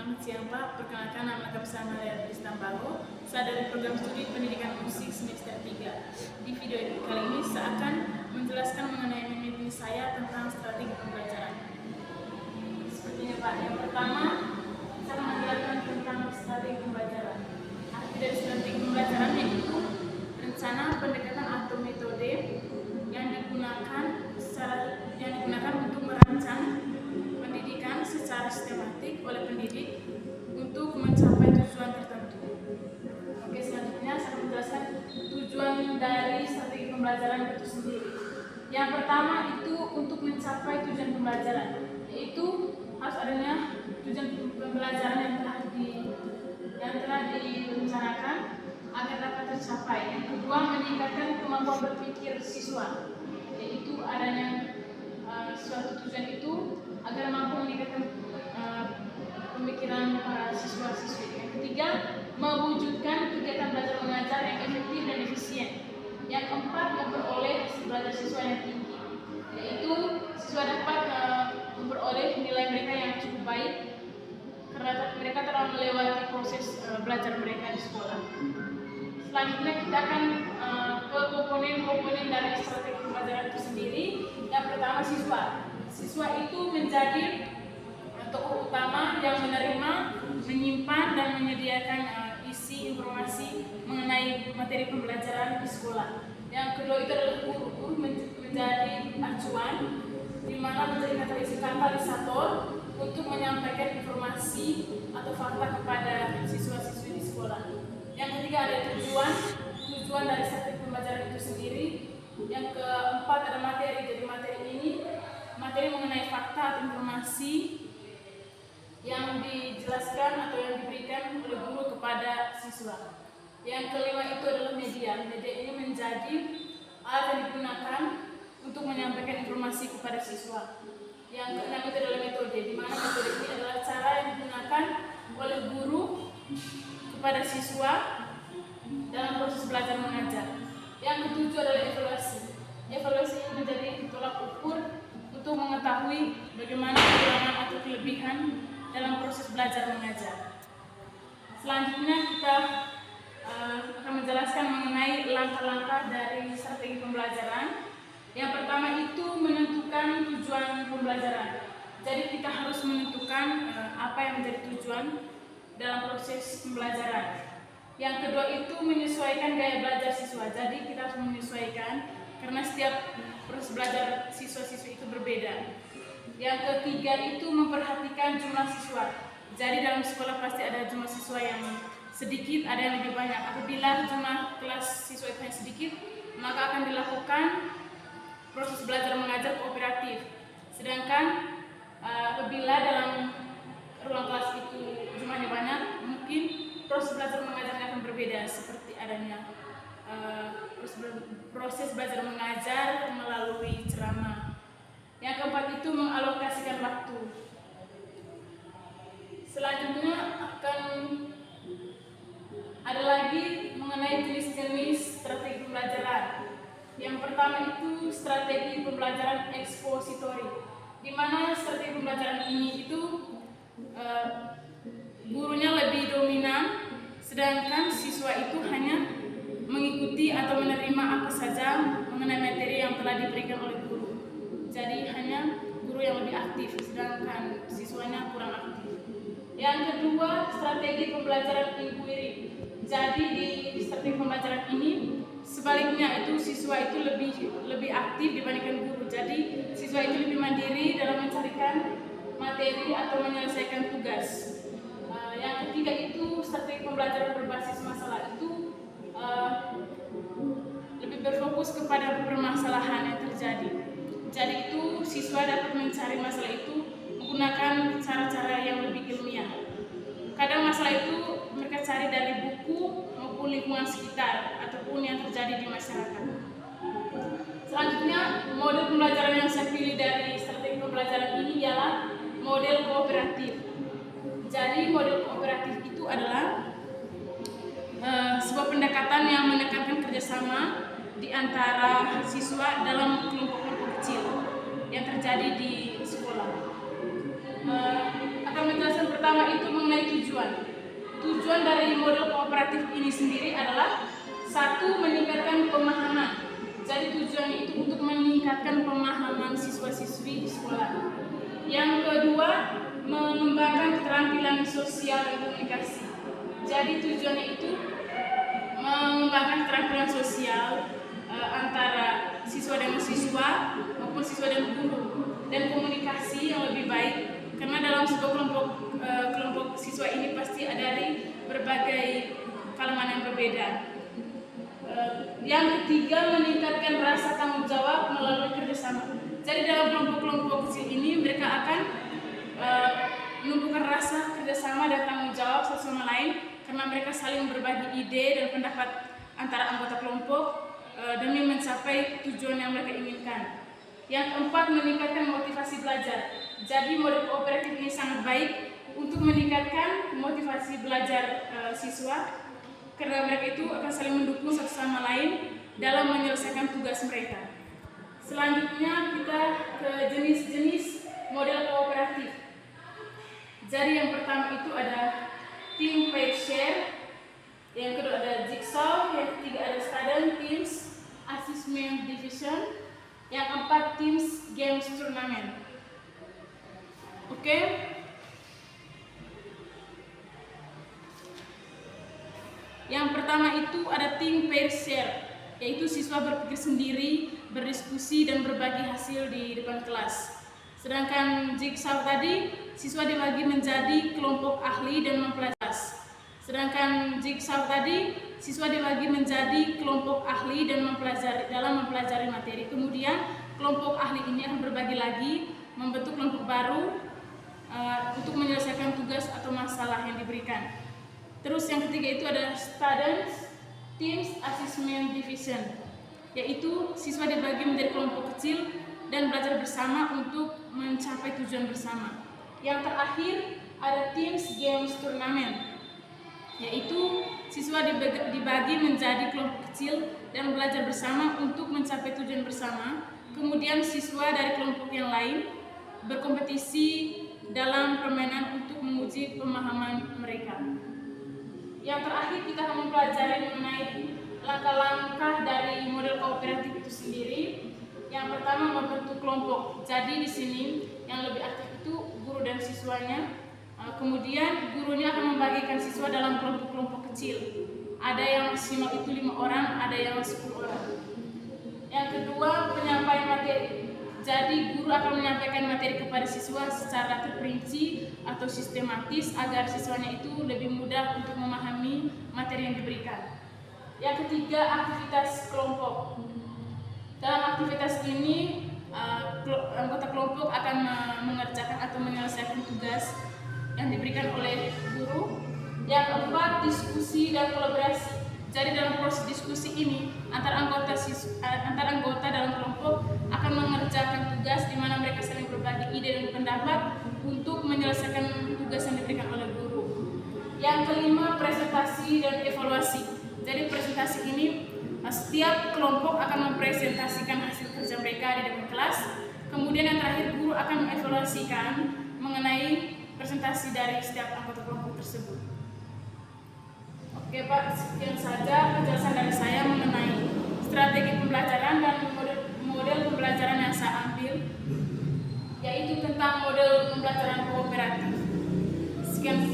Selamat siang Pak, perkenalkan nama saya Maria Tambago. Saya dari program studi pendidikan musik semester 3. Di video kali ini saya akan menjelaskan mengenai mimpi saya tentang strategi pembelajaran. Sepertinya Pak, yang pertama saya menjelaskan tentang strategi pembelajaran. Arti dari strategi pembelajaran yaitu rencana, pendekatan atau metode yang digunakan untuk merancang pendidikan secara sistematik oleh pendidik untuk mencapai tujuan tertentu. Oke, selanjutnya saya menjelaskan tujuan dari strategi pembelajaran itu sendiri. Yang pertama itu untuk mencapai tujuan pembelajaran, yaitu harus adanya tujuan pembelajaran yang telah direncanakan agar dapat tercapai. Yang kedua, meningkatkan kemampuan berpikir siswa, yaitu adanya suatu tujuan itu agar mampu meningkatkan pemikiran para siswa-siswi. Yang ketiga, mewujudkan kegiatan belajar mengajar yang efektif dan efisien. Yang keempat, memperoleh belajar siswa yang tinggi, yaitu siswa dapat memperoleh nilai mereka yang cukup baik karena mereka telah melewati proses belajar mereka di sekolah. Selanjutnya kita akan ke komponen-komponen dari strategi pembelajaran itu sendiri. Yang pertama, siswa. Siswa itu menjadi tokoh utama yang menerima, menyimpan, dan menyediakan isi informasi mengenai materi pembelajaran di sekolah. Yang kedua itu adalah guru menjadi acuan, di mana menjadi katalisator untuk menyampaikan informasi atau fakta kepada siswa-siswi di sekolah. Yang ketiga ada tujuan dari strategi pembelajaran itu sendiri. Yang keempat ada materi. Jadi materi mengenai fakta atau informasi yang dijelaskan atau yang diberikan oleh guru kepada siswa. Yang kelima itu adalah media. Media ini menjadi alat yang digunakan untuk menyampaikan informasi kepada siswa. Yang keenam itu adalah metode, di mana metode ini adalah cara yang digunakan oleh guru kepada siswa dalam proses belajar mengajar. Yang ketujuh adalah evaluasi. Evaluasi ini menjadi tolak ukur untuk mengetahui bagaimana kekurangan atau kelebihan dalam proses belajar mengajar. Selanjutnya kita akan menjelaskan mengenai langkah-langkah dari strategi pembelajaran. Yang pertama itu menentukan tujuan pembelajaran. Jadi kita harus menentukan apa yang menjadi tujuan dalam proses pembelajaran. Yang kedua itu menyesuaikan gaya belajar siswa. Jadi kita harus menyesuaikan karena setiap proses belajar siswa-siswi itu berbeda. Yang ketiga itu memperhatikan jumlah siswa. Jadi dalam sekolah pasti ada jumlah siswa yang sedikit, ada yang lebih banyak. Apabila jumlah kelas siswa itu yang sedikit, maka akan dilakukan proses belajar mengajar kooperatif. Sedangkan apabila dalam ruang kelas itu jumlahnya banyak, mungkin proses belajar mengajarnya akan berbeda, seperti adanya proses belajar mengajar melalui ceramah. Yang keempat itu mengalokasikan waktu. Selanjutnya akan ada lagi mengenai jenis-jenis strategi pembelajaran. Yang pertama itu strategi pembelajaran ekspositori, di mana strategi pembelajaran ini itu gurunya lebih dominan, sedangkan siswa itu hanya mengikuti atau menerima apa saja mengenai materi yang telah diberikan oleh guru. Jadi hanya guru yang lebih aktif, sedangkan siswanya kurang aktif. Yang kedua, strategi pembelajaran inquiry. Jadi di strategi pembelajaran ini sebaliknya itu siswa itu lebih aktif dibandingkan guru. Jadi siswa itu lebih mandiri dalam mencarikan materi atau menyelesaikan tugas. Yang ketiga itu strategi pembelajaran berbasis masalah itu lebih berfokus kepada permasalahan yang terjadi. Jadi itu siswa dapat mencari masalah itu menggunakan cara-cara yang lebih ilmiah. Kadang masalah itu mereka cari dari buku maupun lingkungan sekitar ataupun yang terjadi di masyarakat. Selanjutnya, model pembelajaran yang saya pilih dari strategi pembelajaran ini ialah model kooperatif. Jadi model kooperatif itu adalah sebuah pendekatan yang menekankan kerjasama di antara siswa dalam kelompok-kelompok kecil yang terjadi di sekolah. Akan menjelaskan pertama itu mengenai tujuan. Tujuan dari model kooperatif ini sendiri adalah satu, meningkatkan pemahaman. Jadi tujuannya itu untuk meningkatkan pemahaman siswa-siswi di sekolah. Yang kedua, mengembangkan keterampilan sosial dan komunikasi. Jadi tujuannya itu mengembangkan keterampilan sosial antara siswa dan siswa maupun siswa dan guru, dan komunikasi yang lebih baik, karena dalam sebuah kelompok siswa ini pasti ada dari berbagai kalangan yang berbeda. Yang ketiga, meningkatkan rasa tanggung jawab melalui kerjasama. Jadi dalam kelompok-kelompok kecil ini mereka akan menumbuhkan rasa kerjasama dan tanggung jawab satu sama lain, karena mereka saling berbagi ide dan pendapat antara anggota kelompok demi mencapai tujuan yang mereka inginkan. Yang keempat, meningkatkan motivasi belajar. Jadi model kooperatif ini sangat baik untuk meningkatkan motivasi belajar siswa, karena mereka itu akan saling mendukung satu sama lain dalam menyelesaikan tugas mereka. Selanjutnya kita ke jenis-jenis model kooperatif. Jadi yang pertama itu ada team pair share, yang kedua ada jigsaw, yang ketiga ada student teams, assessment division, yang keempat teams games turnamen. Oke. Yang pertama itu ada team pair share, yaitu siswa berpikir sendiri, berdiskusi dan berbagi hasil di depan kelas. Sedangkan jigsaw tadi, siswa dibagi menjadi kelompok ahli dan mempelajari. Sedangkan jigsaw tadi, siswa dibagi menjadi kelompok ahli dan mempelajari materi. Kemudian kelompok ahli ini akan berbagi lagi, membentuk kelompok baru untuk menyelesaikan tugas atau masalah yang diberikan. Terus yang ketiga itu ada student teams assessment division, yaitu siswa dibagi menjadi kelompok kecil dan belajar bersama untuk mencapai tujuan bersama. Yang terakhir ada teams games turnamen, yaitu siswa dibagi menjadi kelompok kecil dan belajar bersama untuk mencapai tujuan bersama. Kemudian siswa dari kelompok yang lain berkompetisi dalam permainan untuk menguji pemahaman mereka. Yang terakhir kita akan mempelajari mengenai langkah-langkah dari model kooperatif itu sendiri. Yang pertama, membentuk kelompok. Jadi di sini yang lebih aktif itu guru dan siswanya. Kemudian gurunya akan membagikan siswa dalam kelompok-kelompok kecil. Ada yang maksimal itu 5 orang, ada yang 10 orang. Yang kedua, penyampaian materi. Jadi guru akan menyampaikan materi kepada siswa secara terperinci atau sistematis agar siswanya itu lebih mudah untuk memahami materi yang diberikan. Yang ketiga, aktivitas kelompok. Dalam aktivitas ini, anggota kelompok akan mengerjakan atau menyelesaikan tugas yang diberikan oleh guru. Yang keempat, diskusi dan kolaborasi. Jadi dalam proses diskusi ini antar anggota dalam kelompok akan mengerjakan tugas di mana mereka saling berbagi ide dan pendapat untuk menyelesaikan tugas yang diberikan oleh guru. Yang kelima, presentasi dan evaluasi. Jadi presentasi ini setiap kelompok akan mempresentasikan hasil kerja mereka di depan kelas. Kemudian yang terakhir, guru akan mengevaluasikan mengenai presentasi dari setiap anggota kelompok tersebut. Oke Pak, sekian saja penjelasan dari saya mengenai strategi pembelajaran dan model pembelajaran yang saya ambil, yaitu tentang model pembelajaran kooperatif. Sekian